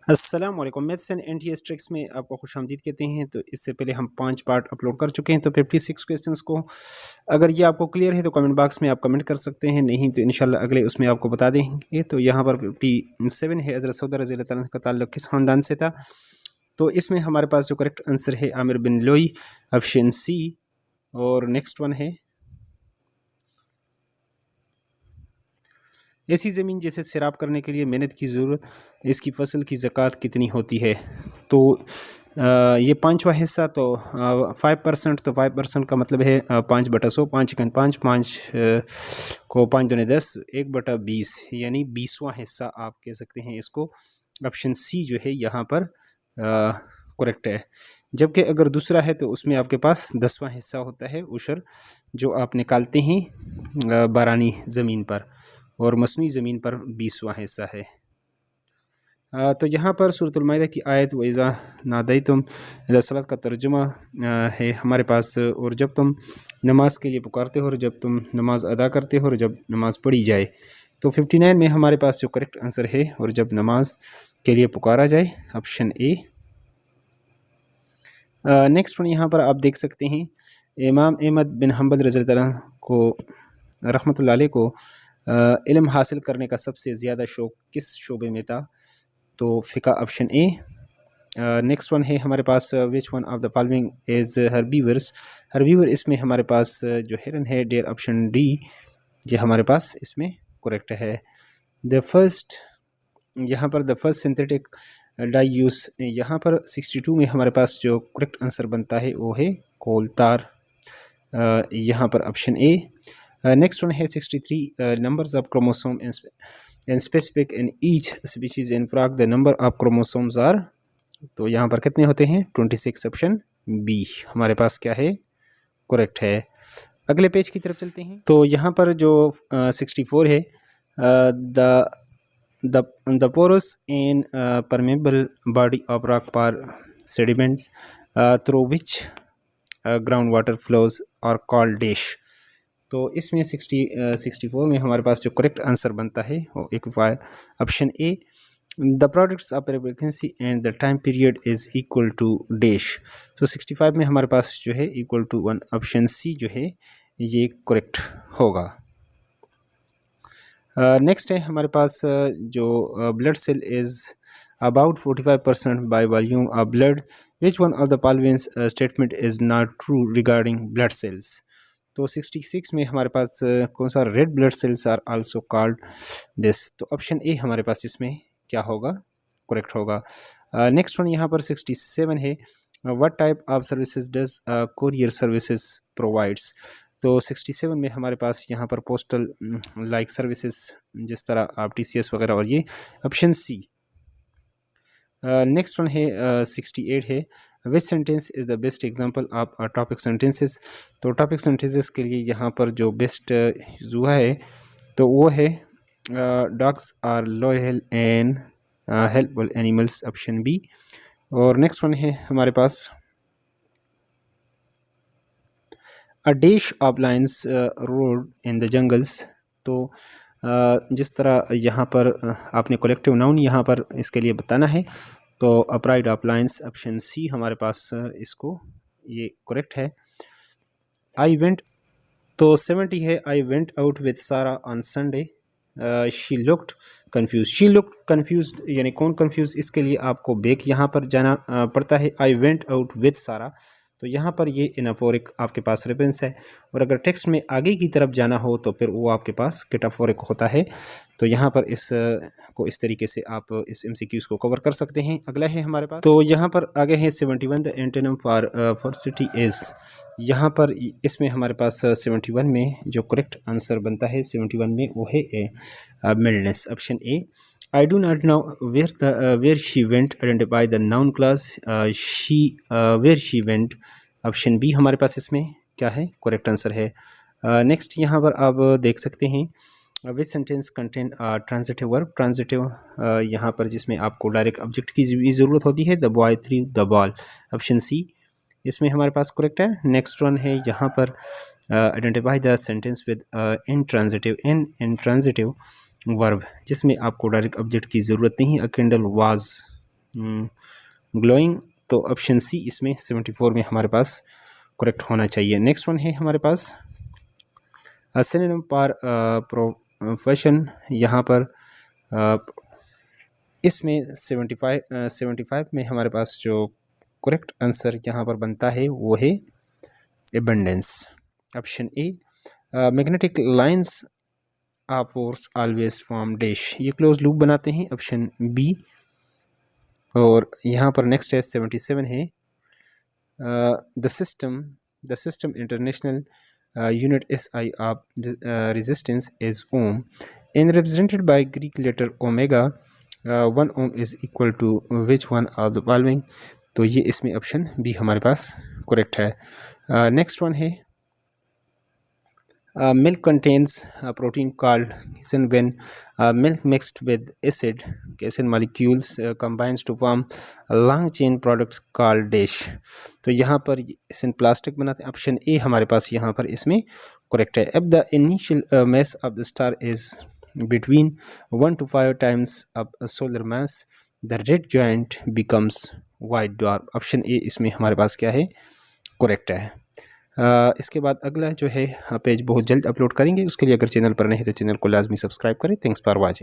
अस्सलाम वालेकुम। Maths and NTS tricks में आपको खुशामदीद कहते हैं। तो इससे पहले हम 5 पार्ट अपलोड कर चुके हैं, तो 56 क्वेश्चंस को अगर ये आपको क्लियर है तो कमेंट बॉक्स में आप कमेंट कर सकते हैं, नहीं तो इंशाल्लाह अगले उसमें आपको बता देंगे। तो यहाँ पर 57 है, हज़रत सऊद रज़ी अल्लाह तआला का ताल्लुक किस ख़ानदान से था। तो इसमें हमारे पास जो करेक्ट आंसर है आमिर बिन लोई, ऑप्शन सी। और नेक्स्ट वन है, ऐसी ज़मीन जैसे सैराब करने के लिए मेहनत की ज़रूरत, इसकी फसल की ज़कात कितनी होती है। तो ये पाँचवा हिस्सा, तो 5%, तो 5% का मतलब है 5/100, 5 5 को 5 दूनी 10, 1/20 यानी 20वां हिस्सा आप कह सकते हैं इसको। ऑप्शन सी जो है यहाँ पर करेक्ट है। जबकि अगर दूसरा है तो उसमें आपके पास 10वां हिस्सा होता है उशर, जो आप निकालते हैं बारानी ज़मीन पर, और मसनूई ज़मीन पर 20वां हिस्सा है। तो यहाँ पर सूरतुल माइदा की आयत वइज़ा नादैतुम इला सलात का तर्जुमा है हमारे पास। और जब तुम नमाज के लिए पुकारते हो और जब तुम नमाज अदा करते हो और जब नमाज पढ़ी जाए। तो 59 में हमारे पास जो करेक्ट आंसर है, और जब नमाज के लिए पुकारा जाए, ऑप्शन ए। नेक्स्ट वन यहाँ पर आप देख सकते हैं, इमाम अहमद बिन हम्बल रज़ियल्लाहु अन्हु को रहमतुल्लाह अलैह को इल्म हासिल करने का सबसे ज़्यादा शौक़ किस शोबे में था। तो फ़िक़ा, ऑप्शन ए। नेक्स्ट वन है हमारे पास, which one of the following is herbivores. Herbivore इसमें हमारे पास जो हिरन है, डेयर, ऑप्शन डी, ये हमारे पास इसमें करेक्ट है। द फर्स्ट, यहाँ पर the first synthetic dye use, यहाँ पर 62 में हमारे पास जो करेक्ट आंसर बनता है वो है कोल तार, यहाँ पर ऑप्शन ए। नेक्स्ट वन है 63 numbers of chromosome and specific in each species in frog the number of chromosomes are. तो यहाँ पर कितने होते हैं, 26, ऑप्शन बी हमारे पास क्या है, करेक्ट है। अगले पेज की तरफ चलते हैं। तो यहाँ पर जो 64 है, the porous and permeable body of rock par sediments through which groundwater flows are called dash। तो इसमें 64 में हमारे पास जो करेक्ट आंसर बनता है वो acquire, option A. The products of frequency and the time period is equal to dash. तो 65 में हमारे पास जो है इक्वल टू 1, ऑप्शन सी जो है ये करेक्ट होगा। नेक्स्ट है हमारे पास जो blood cell is about 45% by volume of blood, which one of the following statement is not true regarding blood cells. तो 66 में हमारे पास कौन सा, red blood cells are also called this. तो ऑप्शन ए हमारे पास इसमें क्या होगा, करेक्ट होगा। नेक्स्ट वन यहाँ पर 67 है, what type of services does courier services provides. तो 67 में हमारे पास यहाँ पर पोस्टल लाइक सर्विसेज, जिस तरह आप TCS वगैरह, और ये ऑप्शन सी। नेक्स्ट वन है 68 है, विच sentence is the best example of topic sentences. तो टॉपिक सेंटेंसेस के लिए यहाँ पर जो बेस्ट हुआ है तो वो है dogs are loyal and helpful animals, option B. और नेक्स्ट वन है हमारे पास, a dash of lines road in the jungles. तो जिस तरह यहाँ पर आपने कलेक्टिव नाउन यहाँ पर इसके लिए बताना है, तो a pride of lines, option C हमारे पास इसको ये करेक्ट है। आई वेंट, तो 70 है, आई वेंट आउट विद सारा on Sunday, she looked confuse. She looked confuse यानी कौन कन्फ्यूज, इसके लिए आपको बैक यहाँ पर जाना पड़ता है। आई वेंट आउट विद सारा, तो यहाँ पर ये एनाफोरिक आपके पास रेफरेंस है, और अगर टेक्स्ट में आगे की तरफ जाना हो तो फिर वो आपके पास कैटाफोरिक होता है। तो यहाँ पर इस को इस तरीके से आप इस MCQs को कवर कर सकते हैं। अगला है हमारे पास, तो यहाँ पर आगे है 71, द एंटोनिम फॉर फॉर्सिटी इज़। यहाँ पर इसमें हमारे पास 71 में जो करेक्ट आंसर बनता है 71 में वो है mildness, option A. I do not know where she went. Identify the noun clause. Where she went. Option B हमारे पास इसमें क्या है, करेक्ट आंसर है। नेक्स्ट यहाँ पर आप देख सकते हैं, विच sentence contain transitive verb. Transitive यहाँ पर जिसमें आपको डायरेक्ट ऑब्जेक्ट की भी ज़रूरत होती है, the boy threw the ball, option C इसमें हमारे पास करेक्ट है। नेक्स्ट वन है यहाँ पर, identify the sentence with intransitive verb, जिसमें आपको डायरेक्ट ऑब्जेक्ट की ज़रूरत नहीं। अ कैंडल वाज ग्लोइंग, तो ऑप्शन सी इसमें 74 में हमारे पास करेक्ट होना चाहिए। नेक्स्ट वन है हमारे पास सिनोनिम फॉर प्रोफेशन, यहाँ पर इसमें 75 में हमारे पास जो करेक्ट आंसर यहाँ पर बनता है वो है abundance, option A. Magnetic lines of force always form dash, ये क्लोज लूप बनाते हैं, ऑप्शन बी। और यहाँ पर नेक्स्ट है 77 है the system international unit SI of resistance is ohm and represented by Greek letter omega. 1 ohm is equal to which one of the following? तो ये इसमें ऑप्शन बी हमारे पास करेक्ट है। नेक्स्ट वन है milk contains a protein called casein. When milk mixed with acid, casein molecules combines to form a long chain products called dash. तो यहाँ पर casein प्लास्टिक बनाते हैं, ऑप्शन ए हमारे पास यहाँ पर इसमें करेक्ट है। अब the initial mass of the star is between 1 to 5 times of solar mass, the red giant becomes white dwarf, option A इसमें हमारे पास क्या है करेक्ट है। इसके बाद अगला जो है पेज बहुत जल्द अपलोड करेंगे, उसके लिए अगर चैनल पर नहीं तो चैनल को लाजमी सब्सक्राइब करें। Thanks for watching.